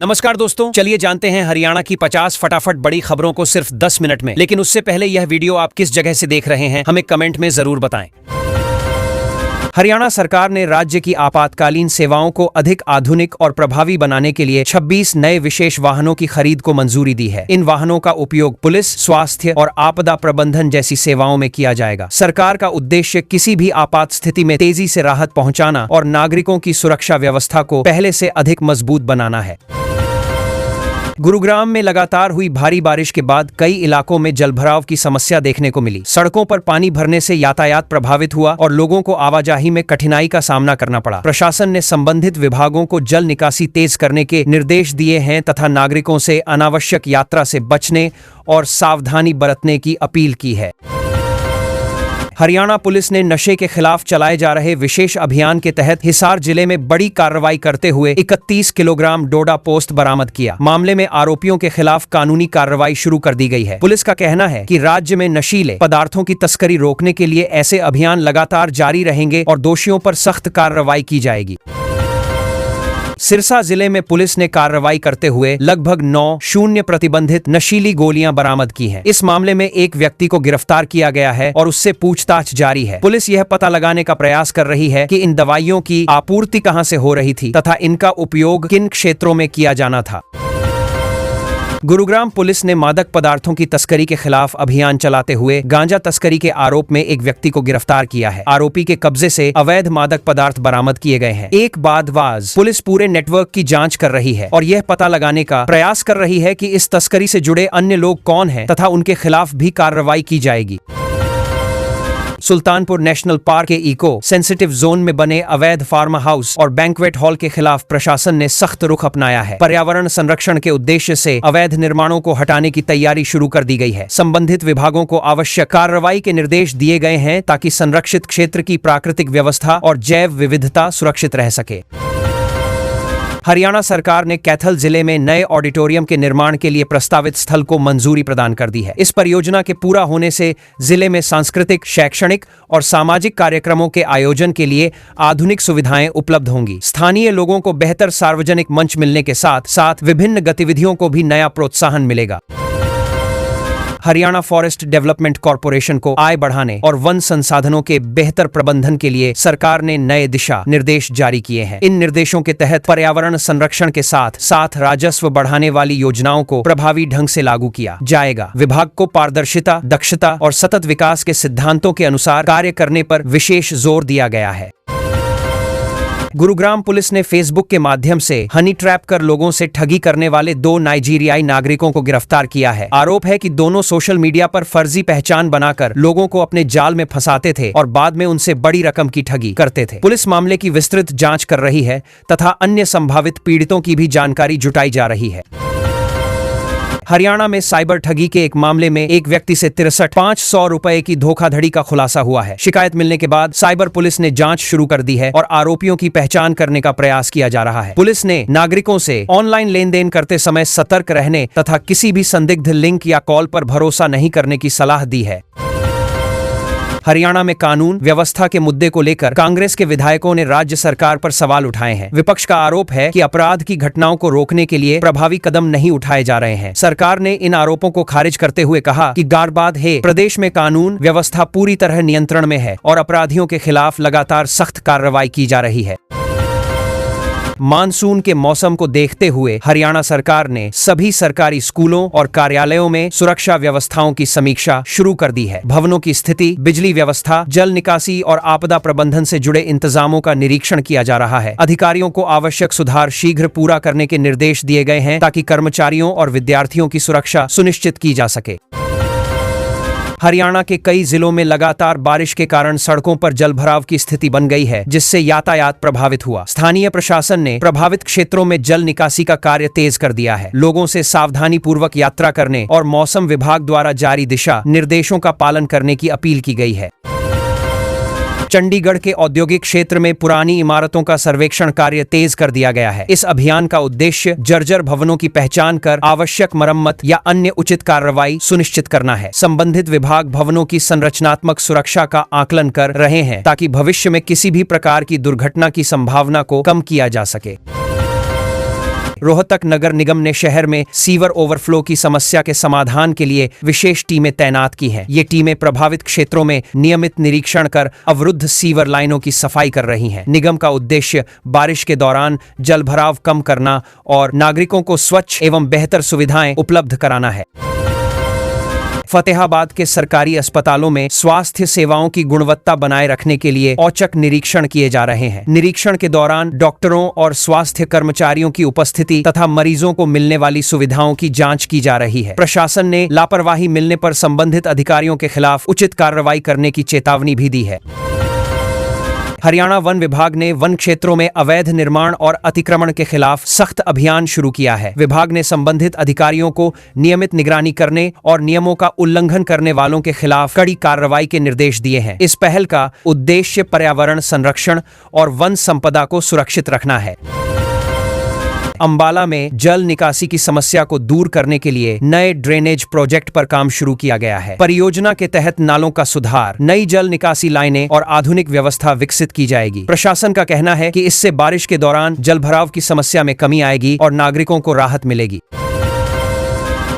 नमस्कार दोस्तों, चलिए जानते हैं हरियाणा की 50 फटाफट बड़ी खबरों को सिर्फ 10 मिनट में। लेकिन उससे पहले यह वीडियो आप किस जगह से देख रहे हैं हमें कमेंट में जरूर बताएं। हरियाणा सरकार ने राज्य की आपातकालीन सेवाओं को अधिक आधुनिक और प्रभावी बनाने के लिए 26 नए विशेष वाहनों की खरीद को मंजूरी दी है। इन वाहनों का उपयोग पुलिस, स्वास्थ्य और आपदा प्रबंधन जैसी सेवाओं में किया जाएगा। सरकार का उद्देश्य किसी भी आपात स्थिति में तेजी से राहत पहुंचाना और नागरिकों की सुरक्षा व्यवस्था को पहले से अधिक मजबूत बनाना है। गुरुग्राम में लगातार हुई भारी बारिश के बाद कई इलाकों में जलभराव की समस्या देखने को मिली। सड़कों पर पानी भरने से यातायात प्रभावित हुआ और लोगों को आवाजाही में कठिनाई का सामना करना पड़ा। प्रशासन ने संबंधित विभागों को जल निकासी तेज करने के निर्देश दिए हैं तथा नागरिकों से अनावश्यक यात्रा से बचने और सावधानी बरतने की अपील की है। हरियाणा पुलिस ने नशे के खिलाफ चलाए जा रहे विशेष अभियान के तहत हिसार जिले में बड़ी कार्रवाई करते हुए 31 किलोग्राम डोडा पोस्त बरामद किया। मामले में आरोपियों के खिलाफ कानूनी कार्रवाई शुरू कर दी गई है। पुलिस का कहना है कि राज्य में नशीले पदार्थों की तस्करी रोकने के लिए ऐसे अभियान लगातार जारी रहेंगे और दोषियों पर सख्त कार्रवाई की जाएगी। सिरसा जिले में पुलिस ने कार्रवाई करते हुए लगभग 9 प्रतिबंधित नशीली गोलियां बरामद की हैं। इस मामले में एक व्यक्ति को गिरफ्तार किया गया है और उससे पूछताछ जारी है। पुलिस यह पता लगाने का प्रयास कर रही है कि इन दवाइयों की आपूर्ति कहां से हो रही थी तथा इनका उपयोग किन क्षेत्रों में किया जाना था। गुरुग्राम पुलिस ने मादक पदार्थों की तस्करी के खिलाफ अभियान चलाते हुए गांजा तस्करी के आरोप में एक व्यक्ति को गिरफ्तार किया है। आरोपी के कब्जे से अवैध मादक पदार्थ बरामद किए गए हैं। एक बादवाज पुलिस पूरे नेटवर्क की जांच कर रही है और यह पता लगाने का प्रयास कर रही है कि इस तस्करी से जुड़े अन्य लोग कौन हैं तथा उनके खिलाफ भी कार्रवाई की जाएगी। सुल्तानपुर नेशनल पार्क के इको सेंसिटिव जोन में बने अवैध फार्म हाउस और बैंक्वेट हॉल के खिलाफ प्रशासन ने सख्त रुख अपनाया है। पर्यावरण संरक्षण के उद्देश्य से अवैध निर्माणों को हटाने की तैयारी शुरू कर दी गई है। संबंधित विभागों को आवश्यक कार्रवाई के निर्देश दिए गए हैं ताकि संरक्षित क्षेत्र की प्राकृतिक व्यवस्था और जैव विविधता सुरक्षित रह सके। हरियाणा सरकार ने कैथल जिले में नए ऑडिटोरियम के निर्माण के लिए प्रस्तावित स्थल को मंजूरी प्रदान कर दी है। इस परियोजना के पूरा होने से जिले में सांस्कृतिक, शैक्षणिक और सामाजिक कार्यक्रमों के आयोजन के लिए आधुनिक सुविधाएं उपलब्ध होंगी। स्थानीय लोगों को बेहतर सार्वजनिक मंच मिलने के साथ साथ विभिन्न गतिविधियों को भी नया प्रोत्साहन मिलेगा। हरियाणा फॉरेस्ट डेवलपमेंट कॉरपोरेशन को आय बढ़ाने और वन संसाधनों के बेहतर प्रबंधन के लिए सरकार ने नए दिशा निर्देश जारी किए हैं। इन निर्देशों के तहत पर्यावरण संरक्षण के साथ साथ राजस्व बढ़ाने वाली योजनाओं को प्रभावी ढंग से लागू किया जाएगा। विभाग को पारदर्शिता, दक्षता और सतत विकास के सिद्धांतों के अनुसार कार्य करने पर विशेष जोर दिया गया है। गुरुग्राम पुलिस ने फेसबुक के माध्यम से हनी ट्रैप कर लोगों से ठगी करने वाले 2 नाइजीरियाई नागरिकों को गिरफ्तार किया है। आरोप है कि दोनों सोशल मीडिया पर फर्जी पहचान बनाकर लोगों को अपने जाल में फंसाते थे और बाद में उनसे बड़ी रकम की ठगी करते थे। पुलिस मामले की विस्तृत जांच कर रही है तथा अन्य संभावित पीड़ितों की भी जानकारी जुटाई जा रही है। हरियाणा में साइबर ठगी के एक मामले में एक व्यक्ति से 63,500 रुपए की धोखाधड़ी का खुलासा हुआ है। शिकायत मिलने के बाद साइबर पुलिस ने जांच शुरू कर दी है और आरोपियों की पहचान करने का प्रयास किया जा रहा है। पुलिस ने नागरिकों से ऑनलाइन लेन देन करते समय सतर्क रहने तथा किसी भी संदिग्ध लिंक या कॉल पर भरोसा नहीं करने की सलाह दी है। हरियाणा में कानून व्यवस्था के मुद्दे को लेकर कांग्रेस के विधायकों ने राज्य सरकार पर सवाल उठाए हैं। विपक्ष का आरोप है कि अपराध की घटनाओं को रोकने के लिए प्रभावी कदम नहीं उठाए जा रहे हैं। सरकार ने इन आरोपों को खारिज करते हुए कहा कि गारबाद है, प्रदेश में कानून व्यवस्था पूरी तरह नियंत्रण में है और अपराधियों के खिलाफ लगातार सख्त कार्रवाई की जा रही है। मानसून के मौसम को देखते हुए हरियाणा सरकार ने सभी सरकारी स्कूलों और कार्यालयों में सुरक्षा व्यवस्थाओं की समीक्षा शुरू कर दी है। भवनों की स्थिति, बिजली व्यवस्था, जल निकासी और आपदा प्रबंधन से जुड़े इंतजामों का निरीक्षण किया जा रहा है। अधिकारियों को आवश्यक सुधार शीघ्र पूरा करने के निर्देश दिए गए हैं ताकि कर्मचारियों और विद्यार्थियों की सुरक्षा सुनिश्चित की जा सके। हरियाणा के कई जिलों में लगातार बारिश के कारण सड़कों पर जलभराव की स्थिति बन गई है, जिससे यातायात प्रभावित हुआ। स्थानीय प्रशासन ने प्रभावित क्षेत्रों में जल निकासी का कार्य तेज कर दिया है। लोगों से सावधानी पूर्वक यात्रा करने और मौसम विभाग द्वारा जारी दिशा निर्देशों का पालन करने की अपील की गई है। चंडीगढ़ के औद्योगिक क्षेत्र में पुरानी इमारतों का सर्वेक्षण कार्य तेज कर दिया गया है। इस अभियान का उद्देश्य जर्जर भवनों की पहचान कर आवश्यक मरम्मत या अन्य उचित कार्रवाई सुनिश्चित करना है। संबंधित विभाग भवनों की संरचनात्मक सुरक्षा का आकलन कर रहे हैं ताकि भविष्य में किसी भी प्रकार की दुर्घटना की संभावना को कम किया जा सके। रोहतक नगर निगम ने शहर में सीवर ओवरफ्लो की समस्या के समाधान के लिए विशेष टीमें तैनात की हैं। ये टीमें प्रभावित क्षेत्रों में नियमित निरीक्षण कर अवरुद्ध सीवर लाइनों की सफाई कर रही हैं। निगम का उद्देश्य बारिश के दौरान जलभराव कम करना और नागरिकों को स्वच्छ एवं बेहतर सुविधाएं उपलब्ध कराना है। फतेहाबाद के सरकारी अस्पतालों में स्वास्थ्य सेवाओं की गुणवत्ता बनाए रखने के लिए औचक निरीक्षण किए जा रहे हैं। निरीक्षण के दौरान डॉक्टरों और स्वास्थ्य कर्मचारियों की उपस्थिति तथा मरीजों को मिलने वाली सुविधाओं की जांच की जा रही है। प्रशासन ने लापरवाही मिलने पर संबंधित अधिकारियों के खिलाफ उचित कार्रवाई करने की चेतावनी भी दी है। हरियाणा वन विभाग ने वन क्षेत्रों में अवैध निर्माण और अतिक्रमण के खिलाफ सख्त अभियान शुरू किया है। विभाग ने संबंधित अधिकारियों को नियमित निगरानी करने और नियमों का उल्लंघन करने वालों के खिलाफ कड़ी कार्रवाई के निर्देश दिए हैं। इस पहल का उद्देश्य पर्यावरण संरक्षण और वन संपदा को सुरक्षित रखना है। अंबाला में जल निकासी की समस्या को दूर करने के लिए नए ड्रेनेज प्रोजेक्ट पर काम शुरू किया गया है। परियोजना के तहत नालों का सुधार, नई जल निकासी लाइनें और आधुनिक व्यवस्था विकसित की जाएगी। प्रशासन का कहना है कि इससे बारिश के दौरान जलभराव की समस्या में कमी आएगी और नागरिकों को राहत मिलेगी।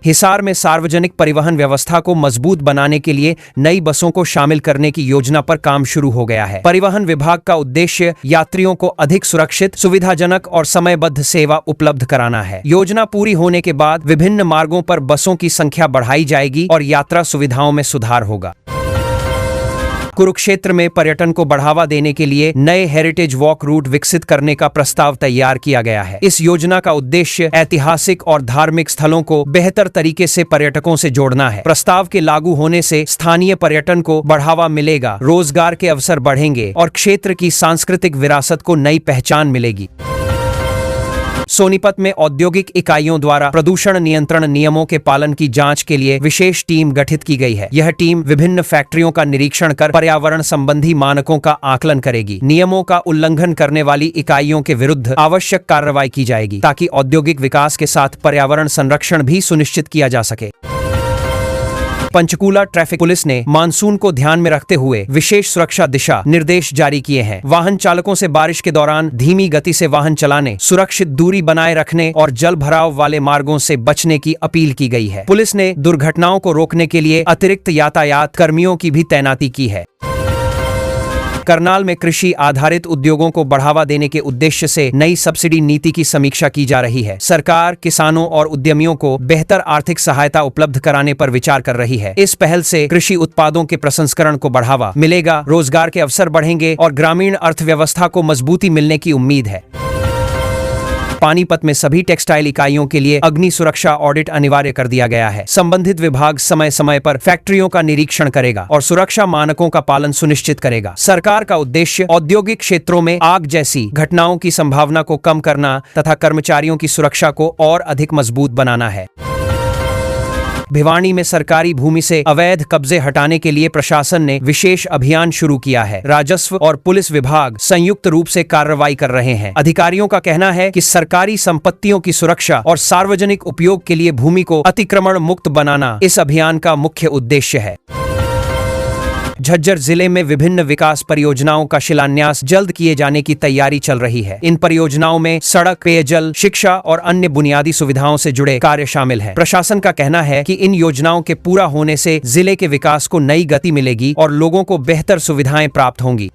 हिसार में सार्वजनिक परिवहन व्यवस्था को मजबूत बनाने के लिए नई बसों को शामिल करने की योजना पर काम शुरू हो गया है। परिवहन विभाग का उद्देश्य यात्रियों को अधिक सुरक्षित, सुविधाजनक और समयबद्ध सेवा उपलब्ध कराना है। योजना पूरी होने के बाद विभिन्न मार्गों पर बसों की संख्या बढ़ाई जाएगी और यात्रा सुविधाओं में सुधार होगा। कुरुक्षेत्र में पर्यटन को बढ़ावा देने के लिए नए हेरिटेज वॉक रूट विकसित करने का प्रस्ताव तैयार किया गया है। इस योजना का उद्देश्य ऐतिहासिक और धार्मिक स्थलों को बेहतर तरीके से पर्यटकों से जोड़ना है। प्रस्ताव के लागू होने से स्थानीय पर्यटन को बढ़ावा मिलेगा, रोजगार के अवसर बढ़ेंगे और क्षेत्र की सांस्कृतिक विरासत को नई पहचान मिलेगी। सोनीपत में औद्योगिक इकाइयों द्वारा प्रदूषण नियंत्रण नियमों के पालन की जांच के लिए विशेष टीम गठित की गई है। यह टीम विभिन्न फैक्ट्रियों का निरीक्षण कर पर्यावरण संबंधी मानकों का आकलन करेगी। नियमों का उल्लंघन करने वाली इकाइयों के विरुद्ध आवश्यक कार्रवाई की जाएगी ताकि औद्योगिक विकास के साथ पर्यावरण संरक्षण भी सुनिश्चित किया जा सके। पंचकूला ट्रैफिक पुलिस ने मानसून को ध्यान में रखते हुए विशेष सुरक्षा दिशा निर्देश जारी किए हैं। वाहन चालकों से बारिश के दौरान धीमी गति से वाहन चलाने, सुरक्षित दूरी बनाए रखने और जल भराव वाले मार्गों से बचने की अपील की गई है। पुलिस ने दुर्घटनाओं को रोकने के लिए अतिरिक्त यातायात कर्मियों की भी तैनाती की है। करनाल में कृषि आधारित उद्योगों को बढ़ावा देने के उद्देश्य से नई सब्सिडी नीति की समीक्षा की जा रही है। सरकार किसानों और उद्यमियों को बेहतर आर्थिक सहायता उपलब्ध कराने पर विचार कर रही है। इस पहल से कृषि उत्पादों के प्रसंस्करण को बढ़ावा मिलेगा, रोजगार के अवसर बढ़ेंगे और ग्रामीण अर्थव्यवस्था को मजबूती मिलने की उम्मीद है। पानीपत में सभी टेक्सटाइल इकाइयों के लिए अग्नि सुरक्षा ऑडिट अनिवार्य कर दिया गया है। संबंधित विभाग समय समय पर फैक्ट्रियों का निरीक्षण करेगा और सुरक्षा मानकों का पालन सुनिश्चित करेगा। सरकार का उद्देश्य औद्योगिक क्षेत्रों में आग जैसी घटनाओं की संभावना को कम करना तथा कर्मचारियों की सुरक्षा को और अधिक मजबूत बनाना है। भिवानी में सरकारी भूमि से अवैध कब्जे हटाने के लिए प्रशासन ने विशेष अभियान शुरू किया है। राजस्व और पुलिस विभाग संयुक्त रूप से कार्रवाई कर रहे हैं। अधिकारियों का कहना है कि सरकारी संपत्तियों की सुरक्षा और सार्वजनिक उपयोग के लिए भूमि को अतिक्रमण मुक्त बनाना इस अभियान का मुख्य उद्देश्य है। झज्जर जिले में विभिन्न विकास परियोजनाओं का शिलान्यास जल्द किए जाने की तैयारी चल रही है। इन परियोजनाओं में सड़क, पेयजल, शिक्षा और अन्य बुनियादी सुविधाओं से जुड़े कार्य शामिल हैं। प्रशासन का कहना है कि इन योजनाओं के पूरा होने से जिले के विकास को नई गति मिलेगी और लोगों को बेहतर सुविधाएं प्राप्त होंगी।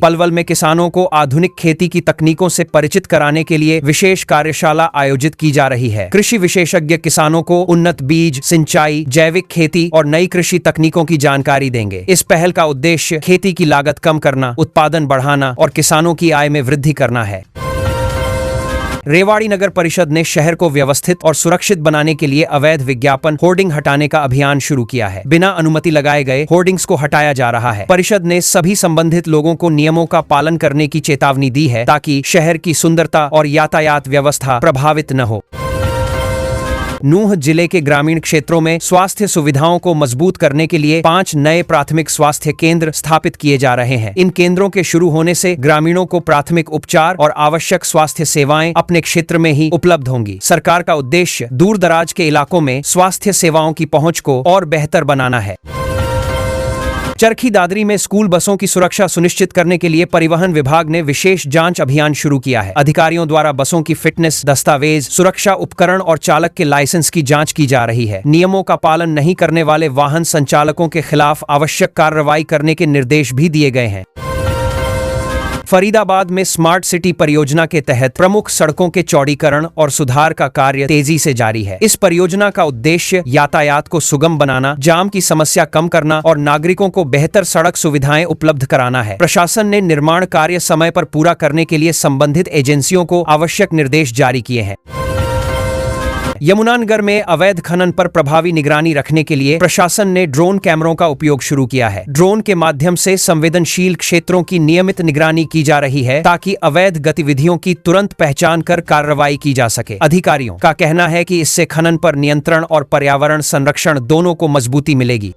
पलवल में किसानों को आधुनिक खेती की तकनीकों से परिचित कराने के लिए विशेष कार्यशाला आयोजित की जा रही है। कृषि विशेषज्ञ किसानों को उन्नत बीज, सिंचाई, जैविक खेती और नई कृषि तकनीकों की जानकारी देंगे। इस पहल का उद्देश्य खेती की लागत कम करना, उत्पादन बढ़ाना और किसानों की आय में वृद्धि करना है। रेवाड़ी नगर परिषद ने शहर को व्यवस्थित और सुरक्षित बनाने के लिए अवैध विज्ञापन होर्डिंग हटाने का अभियान शुरू किया है। बिना अनुमति लगाए गए होर्डिंग्स को हटाया जा रहा है। परिषद ने सभी संबंधित लोगों को नियमों का पालन करने की चेतावनी दी है ताकि शहर की सुंदरता और यातायात व्यवस्था प्रभावित न हो। नूंह जिले के ग्रामीण क्षेत्रों में स्वास्थ्य सुविधाओं को मजबूत करने के लिए 5 नए प्राथमिक स्वास्थ्य केंद्र स्थापित किए जा रहे हैं। इन केंद्रों के शुरू होने से ग्रामीणों को प्राथमिक उपचार और आवश्यक स्वास्थ्य सेवाएं अपने क्षेत्र में ही उपलब्ध होंगी। सरकार का उद्देश्य दूर दराज के इलाकों में स्वास्थ्य सेवाओं की पहुंच को और बेहतर बनाना है। चरखी दादरी में स्कूल बसों की सुरक्षा सुनिश्चित करने के लिए परिवहन विभाग ने विशेष जांच अभियान शुरू किया है। अधिकारियों द्वारा बसों की फिटनेस, दस्तावेज, सुरक्षा उपकरण और चालक के लाइसेंस की जांच की जा रही है। नियमों का पालन नहीं करने वाले वाहन संचालकों के खिलाफ आवश्यक कार्रवाई करने के निर्देश भी दिए गए हैं। फरीदाबाद में स्मार्ट सिटी परियोजना के तहत प्रमुख सड़कों के चौड़ीकरण और सुधार का कार्य तेजी से जारी है। इस परियोजना का उद्देश्य यातायात को सुगम बनाना, जाम की समस्या कम करना और नागरिकों को बेहतर सड़क सुविधाएं उपलब्ध कराना है। प्रशासन ने निर्माण कार्य समय पर पूरा करने के लिए संबंधित एजेंसियों को आवश्यक निर्देश जारी किए हैं। यमुनानगर में अवैध खनन पर प्रभावी निगरानी रखने के लिए प्रशासन ने ड्रोन कैमरों का उपयोग शुरू किया है। ड्रोन के माध्यम से संवेदनशील क्षेत्रों की नियमित निगरानी की जा रही है ताकि अवैध गतिविधियों की तुरंत पहचान कर कार्रवाई की जा सके। अधिकारियों का कहना है कि इससे खनन पर नियंत्रण और पर्यावरण संरक्षण दोनों को मजबूती मिलेगी।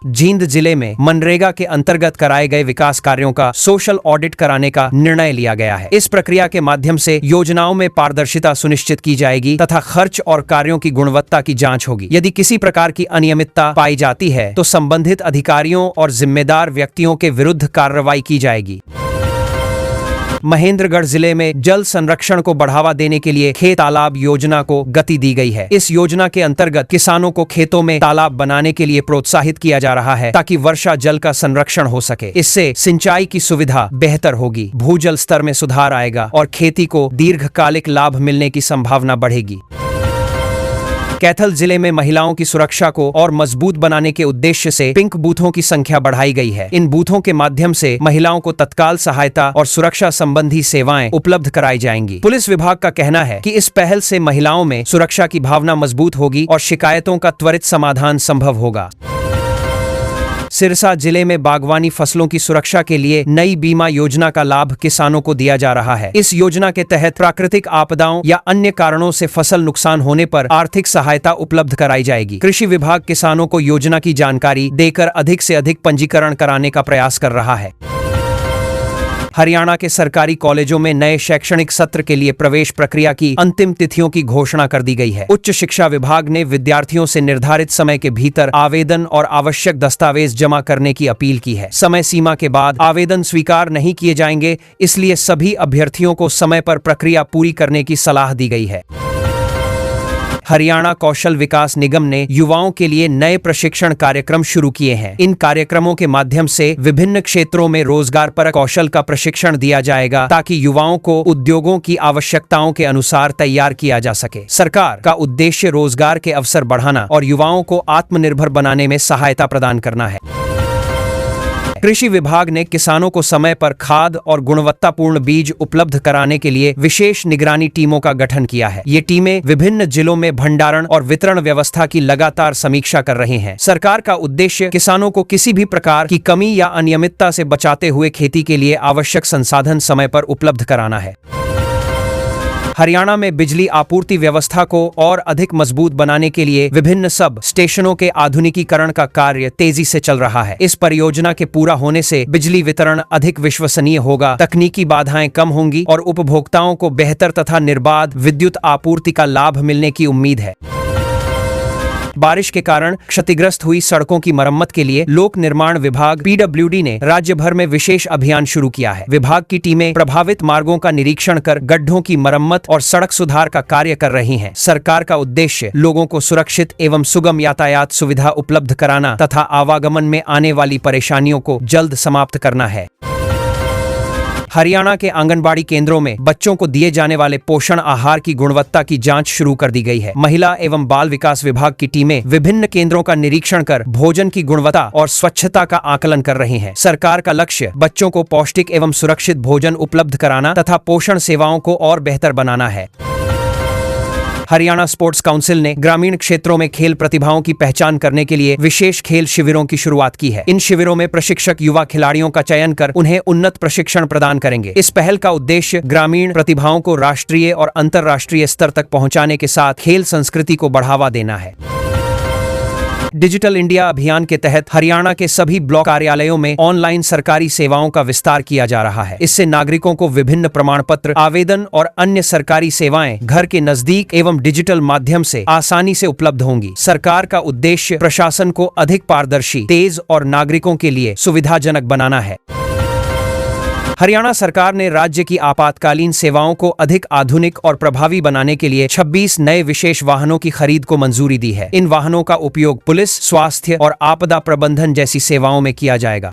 जींद जिले में मनरेगा के अंतर्गत कराए गए विकास कार्यों का सोशल ऑडिट कराने का निर्णय लिया गया है। इस प्रक्रिया के माध्यम से योजनाओं में पारदर्शिता सुनिश्चित की जाएगी तथा खर्च और कार्यों की गुणवत्ता की जांच होगी। यदि किसी प्रकार की अनियमितता पाई जाती है तो संबंधित अधिकारियों और जिम्मेदार व्यक्तियों के विरुद्ध कार्रवाई की जाएगी। महेंद्रगढ़ जिले में जल संरक्षण को बढ़ावा देने के लिए खेत तालाब योजना को गति दी गई है। इस योजना के अंतर्गत किसानों को खेतों में तालाब बनाने के लिए प्रोत्साहित किया जा रहा है ताकि वर्षा जल का संरक्षण हो सके। इससे सिंचाई की सुविधा बेहतर होगी, भूजल स्तर में सुधार आएगा और खेती को दीर्घकालिक लाभ मिलने की संभावना बढ़ेगी। कैथल जिले में महिलाओं की सुरक्षा को और मजबूत बनाने के उद्देश्य से पिंक बूथों की संख्या बढ़ाई गई है। इन बूथों के माध्यम से महिलाओं को तत्काल सहायता और सुरक्षा संबंधी सेवाएं उपलब्ध कराई जाएंगी। पुलिस विभाग का कहना है कि इस पहल से महिलाओं में सुरक्षा की भावना मजबूत होगी और शिकायतों का त्वरित समाधान संभव होगा। सिरसा जिले में बागवानी फसलों की सुरक्षा के लिए नई बीमा योजना का लाभ किसानों को दिया जा रहा है। इस योजना के तहत प्राकृतिक आपदाओं या अन्य कारणों से फसल नुकसान होने पर आर्थिक सहायता उपलब्ध कराई जाएगी। कृषि विभाग किसानों को योजना की जानकारी देकर अधिक से अधिक पंजीकरण कराने का प्रयास कर रहा है। हरियाणा के सरकारी कॉलेजों में नए शैक्षणिक सत्र के लिए प्रवेश प्रक्रिया की अंतिम तिथियों की घोषणा कर दी गई है। उच्च शिक्षा विभाग ने विद्यार्थियों से निर्धारित समय के भीतर आवेदन और आवश्यक दस्तावेज जमा करने की अपील की है। समय सीमा के बाद आवेदन स्वीकार नहीं किए जाएंगे, इसलिए सभी अभ्यर्थियों को समय पर प्रक्रिया पूरी करने की सलाह दी गई है। हरियाणा कौशल विकास निगम ने युवाओं के लिए नए प्रशिक्षण कार्यक्रम शुरू किए हैं। इन कार्यक्रमों के माध्यम से विभिन्न क्षेत्रों में रोजगार पर कौशल का प्रशिक्षण दिया जाएगा ताकि युवाओं को उद्योगों की आवश्यकताओं के अनुसार तैयार किया जा सके। सरकार का उद्देश्य रोजगार के अवसर बढ़ाना और युवाओं को आत्मनिर्भर बनाने में सहायता प्रदान करना है। कृषि विभाग ने किसानों को समय पर खाद और गुणवत्तापूर्ण बीज उपलब्ध कराने के लिए विशेष निगरानी टीमों का गठन किया है। ये टीमें विभिन्न जिलों में भंडारण और वितरण व्यवस्था की लगातार समीक्षा कर रहे हैं। सरकार का उद्देश्य किसानों को किसी भी प्रकार की कमी या अनियमितता से बचाते हुए खेती के लिए आवश्यक संसाधन समय पर उपलब्ध कराना है। हरियाणा में बिजली आपूर्ति व्यवस्था को और अधिक मजबूत बनाने के लिए विभिन्न सब स्टेशनों के आधुनिकीकरण का कार्य तेजी से चल रहा है। इस परियोजना के पूरा होने से बिजली वितरण अधिक विश्वसनीय होगा, तकनीकी बाधाएं कम होंगी और उपभोक्ताओं को बेहतर तथा निर्बाध विद्युत आपूर्ति का लाभ मिलने की उम्मीद है। बारिश के कारण क्षतिग्रस्त हुई सड़कों की मरम्मत के लिए लोक निर्माण विभाग PWD ने राज्य भर में विशेष अभियान शुरू किया है। विभाग की टीमें प्रभावित मार्गों का निरीक्षण कर गड्ढों की मरम्मत और सड़क सुधार का कार्य कर रही हैं। सरकार का उद्देश्य लोगों को सुरक्षित एवं सुगम यातायात सुविधा उपलब्ध कराना तथा आवागमन में आने वाली परेशानियों को जल्द समाप्त करना है। हरियाणा के आंगनबाड़ी केंद्रों में बच्चों को दिए जाने वाले पोषण आहार की गुणवत्ता की जांच शुरू कर दी गई है। महिला एवं बाल विकास विभाग की टीमें विभिन्न केंद्रों का निरीक्षण कर भोजन की गुणवत्ता और स्वच्छता का आकलन कर रही हैं। सरकार का लक्ष्य बच्चों को पौष्टिक एवं सुरक्षित भोजन उपलब्ध कराना तथा पोषण सेवाओं को और बेहतर बनाना है। हरियाणा स्पोर्ट्स काउंसिल ने ग्रामीण क्षेत्रों में खेल प्रतिभाओं की पहचान करने के लिए विशेष खेल शिविरों की शुरुआत की है। इन शिविरों में प्रशिक्षक युवा खिलाड़ियों का चयन कर उन्हें उन्नत प्रशिक्षण प्रदान करेंगे। इस पहल का उद्देश्य ग्रामीण प्रतिभाओं को राष्ट्रीय और अंतर्राष्ट्रीय स्तर तक पहुंचाने के साथ खेल संस्कृति को बढ़ावा देना है। डिजिटल इंडिया अभियान के तहत हरियाणा के सभी ब्लॉक कार्यालयों में ऑनलाइन सरकारी सेवाओं का विस्तार किया जा रहा है। इससे नागरिकों को विभिन्न प्रमाण पत्र, आवेदन और अन्य सरकारी सेवाएं घर के नजदीक एवं डिजिटल माध्यम से आसानी से उपलब्ध होंगी। सरकार का उद्देश्य प्रशासन को अधिक पारदर्शी, तेज और नागरिकों के लिए सुविधाजनक बनाना है। हरियाणा सरकार ने राज्य की आपातकालीन सेवाओं को अधिक आधुनिक और प्रभावी बनाने के लिए 26 नए विशेष वाहनों की खरीद को मंजूरी दी है। इन वाहनों का उपयोग पुलिस, स्वास्थ्य और आपदा प्रबंधन जैसी सेवाओं में किया जाएगा।